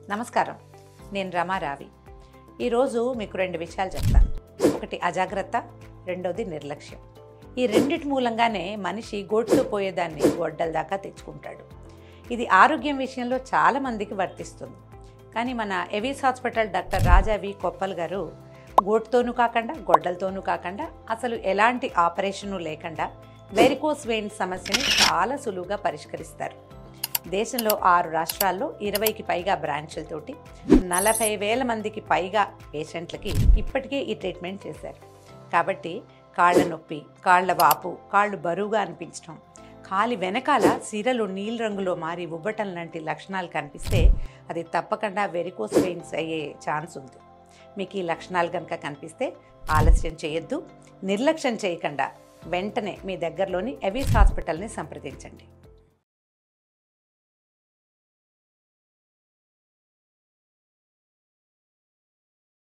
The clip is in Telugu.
నమస్కారం, నేను రమారావి. ఈరోజు మీకు రెండు విషయాలు చెప్తాను. ఒకటి అజాగ్రత్త, రెండోది నిర్లక్ష్యం. ఈ రెండిటి మూలంగానే మనిషి గోటుతో పోయేదాన్ని గొడ్డల దాకా తెచ్చుకుంటాడు. ఇది ఆరోగ్యం విషయంలో చాలామందికి వర్తిస్తుంది. కానీ మన ఎవిస్ హాస్పిటల్ డాక్టర్ రాజా వి కొప్పల్ గారు గోటుతోనూ కాకుండా గొడ్డలతోనూ కాకుండా అసలు ఎలాంటి ఆపరేషను లేకుండా వెరికోస్ వెయిన్స్ సమస్యని చాలా సులువుగా పరిష్కరిస్తారు. దేశంలో 6 రాష్ట్రాల్లో 20కి పైగా బ్రాంచ్లతోటి 40,000 మందికి పైగా పేషెంట్లకి ఇప్పటికే ఈ ట్రీట్మెంట్ చేశారు. కాబట్టి కాళ్ళ నొప్పి, కాళ్ళ వాపు, కాళ్ళు బరువుగా అనిపించడం, కాలి వెనకాల సిరలు నీలి రంగులో మారి ఉబ్బటం లాంటి లక్షణాలు కనిపిస్తే అది తప్పకుండా వెరికోస్ వెయిన్స్ అయ్యే ఛాన్స్ ఉంది. మీకు ఈ లక్షణాలు కనుక కనిపిస్తే ఆలస్యం చేయొద్దు, నిర్లక్ష్యం చేయకుండా వెంటనే మీ దగ్గరలోని ఎవిస్ హాస్పిటల్ని సంప్రదించండి.